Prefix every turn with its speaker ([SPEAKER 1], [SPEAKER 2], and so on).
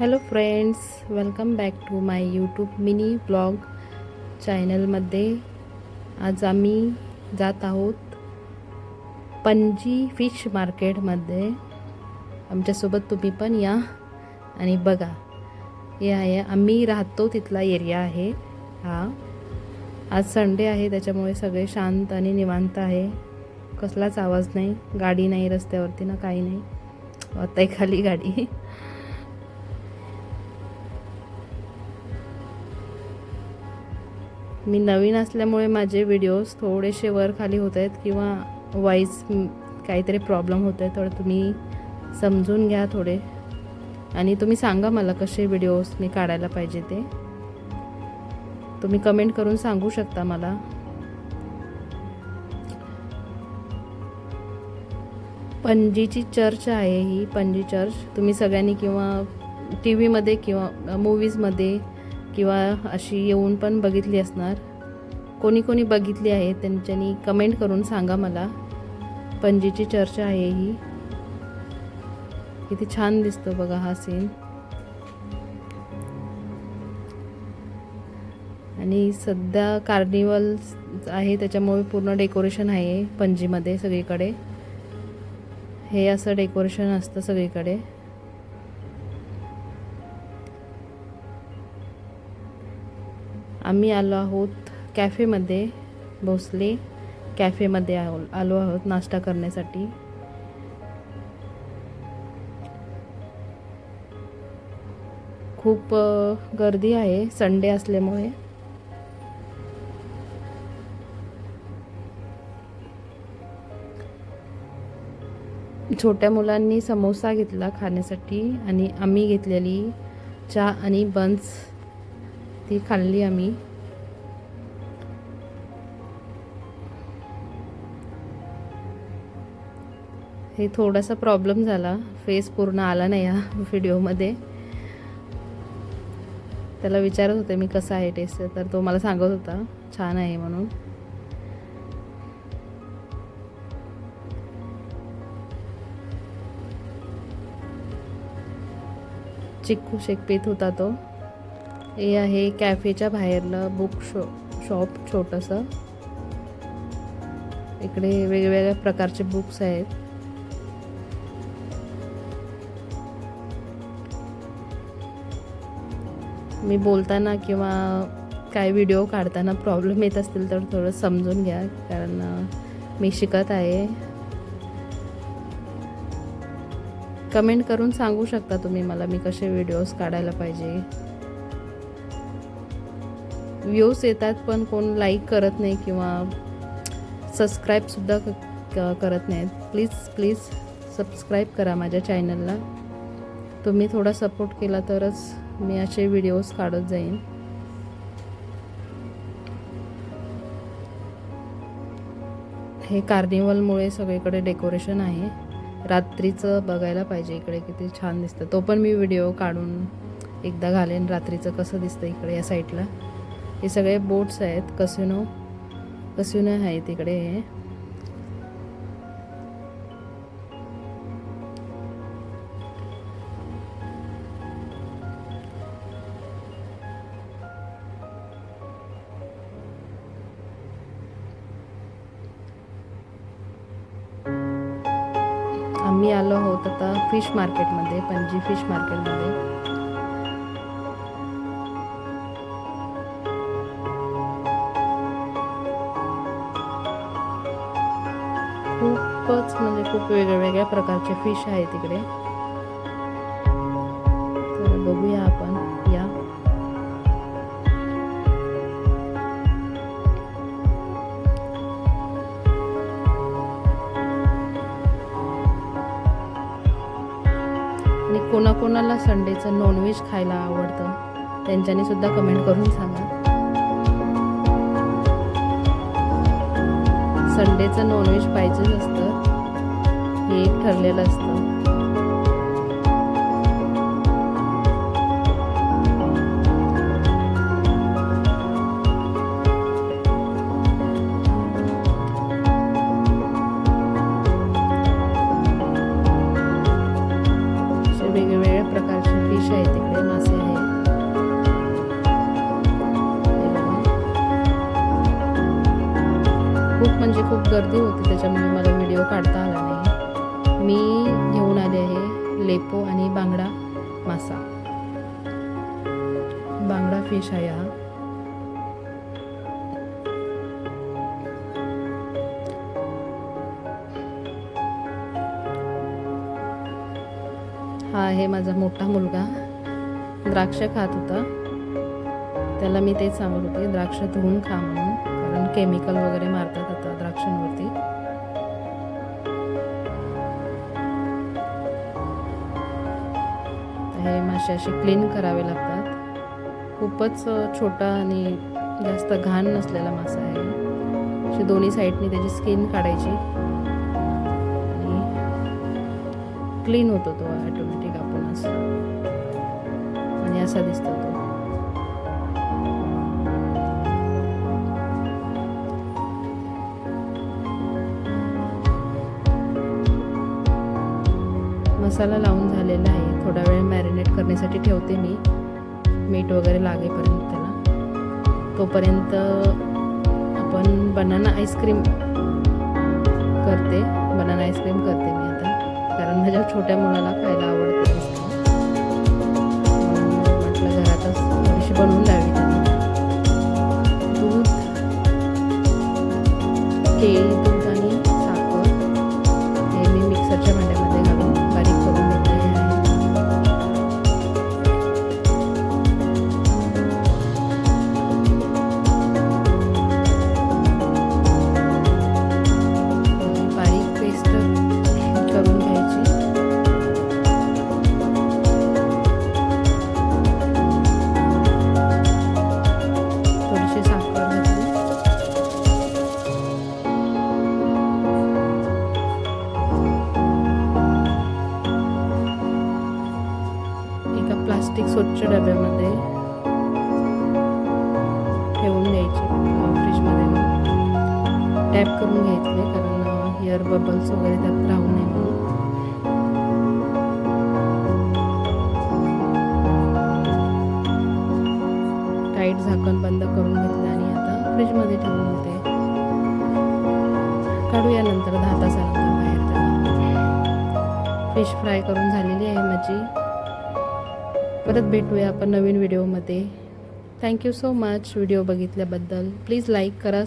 [SPEAKER 1] Hello friends, welcome back to my YouTube mini blog चॅनलमध्ये. आज आम्ही जात आहोत पणजी फिश मार्केटमध्ये. आमच्यासोबत तुम्ही पण या आणि बघा. हे आहे आम्ही राहतो तिथला एरिया आहे हा. आज संडे आहे त्याच्यामुळे सगळे शांत आणि निवांत आहे. कसलाच आवाज नाही, गाडी नाही रस्त्यावरती ना, काही नाही. आता खाली गाडी. मी नवीन असल्यामुळे माझे व्हिडिओज थोडेसे वर खाली होत आहेत किंवा व्हॉईस काहीतरी प्रॉब्लेम होत आहे, तर तुम्ही समजून घ्या थोडे. आणि तुम्ही सांगा मला कसे व्हिडिओज मी काढायला पाहिजे ते तुम्ही कमेंट करून सांगू शकता मला. पणजीची चर्च आहे ही, पणजी चर्च. तुम्ही सगळ्यांनी किंवा टी व्हीमध्ये किंवा मूवीजमध्ये किंवा अशी येऊन पण बघितली असणार. कोणी कोणी बघितली आहे त्यांच्यानी कमेंट करून सांगा मला. पणजीची चर्च आहे ही. किती छान दिसतो बघा हा सीन. आणि सध्या कार्निवल आहे त्याच्यामुळे पूर्ण डेकोरेशन आहे पणजीमध्ये सगळीकडे. हे असं डेकोरेशन असतं सगळीकडे. आम्ही आलो आहोत कॅफेमध्ये, भोसले कॅफेमध्ये आलो आहोत नाश्ता करण्यासाठी. खूप गर्दी आहे संडे असल्यामुळे. छोट्या मुलांनी समोसा घेतला खाण्यासाठी आणि आम्ही घेतलेली चहा आणि बन्स ती खाल्ली आम्ही. हे थोडासा प्रॉब्लेम झाला, फेस पूर्ण आला नाही या व्हिडिओमध्ये. त्याला विचारत होते मी कसा आहे टेस्ट, तर तो मला सांगत होता छान आहे म्हणून. चिक्कू शेक पीत होता तो. हे आहे कॅफेच्या बाहेरलं बुक शॉप छोटंसं. इकडे वेगवेगळ्या प्रकारचे बुक्स आहेत. मी बोलताना किंवा काय व्हिडिओ काढताना प्रॉब्लेम येत असतील तर थोडं समजून घ्या, कारण मी शिकत आहे. कमेंट करून सांगू शकता तुम्ही मला मी कसे व्हिडिओज काढायला पाहिजे. व्ह्यूज येतात पण कोण लाईक करत नाही किंवा सबस्क्राईबसुद्धा करत नाहीत. प्लीज सबस्क्राईब करा माझ्या चॅनलला. तुम्ही थोडा सपोर्ट केला तरच मी असे व्हिडिओज काढत जाईन. हे कार्निवलमुळे सगळीकडे डेकोरेशन आहे. रात्रीचं बघायला पाहिजे इकडे किती छान दिसतं. तो पण मी व्हिडिओ काढून एकदा घालेन रात्रीचं कसं दिसतं इकडे या साईडला. हे सगळे बोट्स आहेत, कसिनो आहे तिकडे. हे आम्ही आलो आहोत आता फिश मार्केटमध्ये, पणजी फिश मार्केटमध्ये. खूपच म्हणजे खूप वेगळ्या प्रकारचे फिश आहे तिकडे. तर बघूया आपण या. आणि कोणाकोणाला संडेचं नॉनव्हेज खायला आवडतं त्यांच्यानी सुद्धा कमेंट करून सांगा. संडेचं नॉनव्हेज पाहिजेच असतं, हे एक ठरलेलं असतं. वेगवेगळ्या प्रकारचे फिश आहे, तिकडे मासे आहेत. खूप म्हणजे खूप गर्दी होती, त्याच्यामुळे मला व्हिडिओ काढता आला नाही. मी घेऊन आले आहे लेपो आणि बांगडा मासा. बांगडा फिश आहे हा आहे माझा मोठा मुलगा. द्राक्ष खात होता, त्याला मी तेच सांगत होते द्राक्ष धुवून खा म्हणून, कारण केमिकल वगैरे मारतात आता द्राक्षांवरती. हे मासे असे क्लीन करावे लागतात. खूपच छोटा आणि जास्त घाण नसलेला मासा आहे. असे दोन्ही साईडनी त्याची स्किन काढायची आणि क्लीन होतो तो ऑटोमॅटिक आपणच, आणि असा दिसतो तो. मसाला लावून झालेला आहे. थोडा वेळ मॅरिनेट करण्यासाठी ठेवते मी, मीठ वगैरे लागेपर्यंत त्याला. तोपर्यंत आपण बनाना आईस्क्रीम करते मी आता, कारण माझ्या छोट्या मुलाला खायला आवडते. म्हटलं घरातच थोडीशी बनवून द्यावी त्यांना. दूध, केळी, दूध आणि साखर हे मी मिक्सरच्या भांड्यामध्ये घालून बारीक करून घेतलेले आहे. बारीक पेस्ट करून घ्यायची. थोडीशी साखर घातली. एका प्लास्टिक स्वच्छ डब्यामध्ये ठेवून द्यायची, फ्रीजमध्ये टॅप करून घ्यायचे, कारण एअर बबल्स वगैरे त्यात राहू नये म्हणून. टाईट झाकण बंद करून घेतलं आणि आता फ्रीजमध्ये ठेवून देते. काढूया नंतर 10 तासानंतर बाहेर त्याला. फिश फ्राय करून झालेली आहे माझी. परत भेटूया आपण नवीन व्हिडिओमध्ये. थँक्यू सो मच व्हिडिओ बघितल्याबद्दल. प्लीज लाईक करा.